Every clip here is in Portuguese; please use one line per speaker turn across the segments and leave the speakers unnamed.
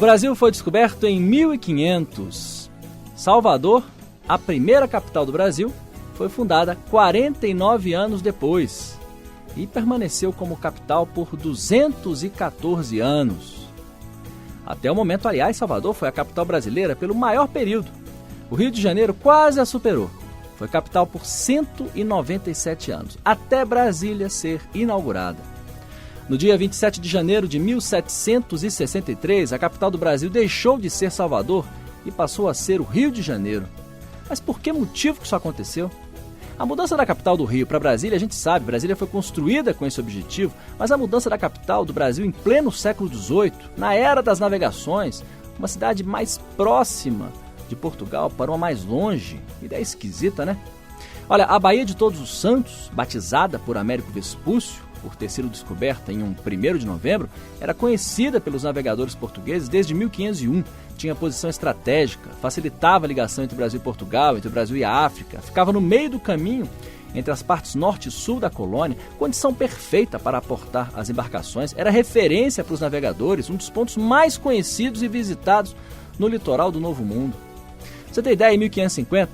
Brasil foi descoberto em 1500. Salvador, a primeira capital do Brasil, foi fundada 49 anos depois e permaneceu como capital por 214 anos. Até o momento, aliás, Salvador foi a capital brasileira pelo maior período. O Rio de Janeiro quase a superou. Foi capital por 197 anos, até Brasília ser inaugurada. No dia 27 de janeiro de 1763, a capital do Brasil deixou de ser Salvador e passou a ser o Rio de Janeiro. Mas por que motivo que isso aconteceu? A mudança da capital do Rio para Brasília, a gente sabe, Brasília foi construída com esse objetivo, mas a mudança da capital do Brasil em pleno século XVIII, na era das navegações, uma cidade mais próxima de Portugal para uma mais longe, ideia esquisita, né? Olha, a Baía de Todos os Santos, batizada por Américo Vespúcio, por ter sido descoberta em 1º de novembro, era conhecida pelos navegadores portugueses desde 1501. Tinha posição estratégica, facilitava a ligação entre o Brasil e Portugal, entre o Brasil e a África, ficava no meio do caminho entre as partes norte e sul da colônia, condição perfeita para aportar as embarcações, era referência para os navegadores, um dos pontos mais conhecidos e visitados no litoral do Novo Mundo. Pra você ter ideia, em 1550,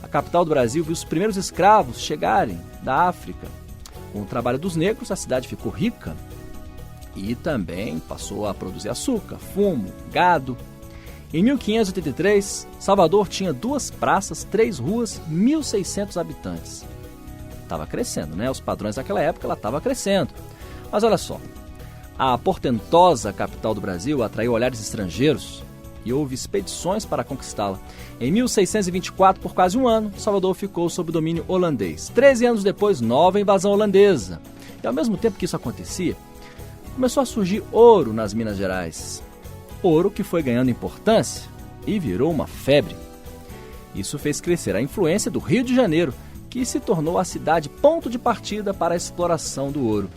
a capital do Brasil viu os primeiros escravos chegarem da África. Com o trabalho dos negros, a cidade ficou rica e também passou a produzir açúcar, fumo, gado. Em 1583, Salvador tinha 2 praças, 3 ruas, 1.600 habitantes. Estava crescendo, né? Os padrões daquela época, ela estava crescendo. Mas olha só, a portentosa capital do Brasil atraiu olhares estrangeiros e houve expedições para conquistá-la. Em 1624, por quase um ano, Salvador ficou sob domínio holandês. 13 anos depois, nova invasão holandesa. E ao mesmo tempo que isso acontecia, começou a surgir ouro nas Minas Gerais. Ouro que foi ganhando importância e virou uma febre. Isso fez crescer a influência do Rio de Janeiro, que se tornou a cidade ponto de partida para a exploração do ouro.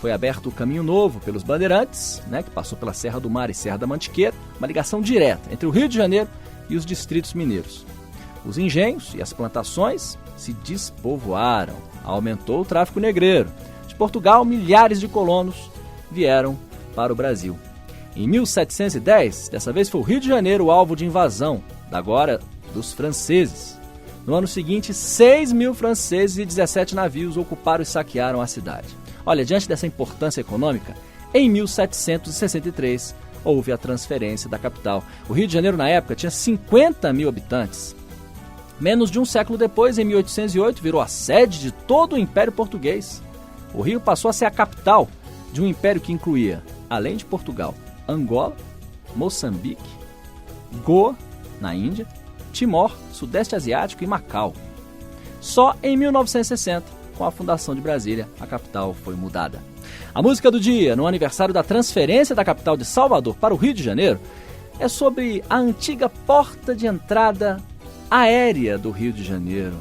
Foi aberto o Caminho Novo pelos Bandeirantes, que passou pela Serra do Mar e Serra da Mantiqueira, uma ligação direta entre o Rio de Janeiro e os distritos mineiros. Os engenhos e as plantações se despovoaram, aumentou o tráfico negreiro. De Portugal, milhares de colonos vieram para o Brasil. Em 1710, dessa vez foi o Rio de Janeiro o alvo de invasão, agora dos franceses. No ano seguinte, 6.000 franceses e 17 navios ocuparam e saquearam a cidade. Olha, diante dessa importância econômica, em 1763 houve a transferência da capital. O Rio de Janeiro, na época, tinha 50.000 habitantes. Menos de um século depois, em 1808, virou a sede de todo o Império Português. O Rio passou a ser a capital de um império que incluía, além de Portugal, Angola, Moçambique, Goa, na Índia, Timor, Sudeste Asiático e Macau. Só em 1960, com a fundação de Brasília, a capital foi mudada. A música do dia, no aniversário da transferência da capital de Salvador para o Rio de Janeiro, é sobre a antiga porta de entrada aérea do Rio de Janeiro.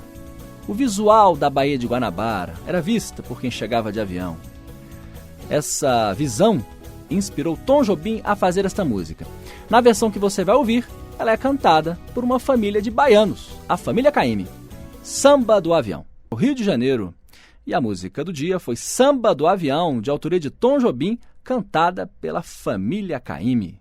O visual da Baía de Guanabara era vista por quem chegava de avião. Essa visão inspirou Tom Jobim a fazer esta música. Na versão que você vai ouvir, ela é cantada por uma família de baianos, a família Caymmi. Samba do Avião. O Rio de Janeiro. E a música do dia foi Samba do Avião, de autoria de Tom Jobim, cantada pela família Caymmi.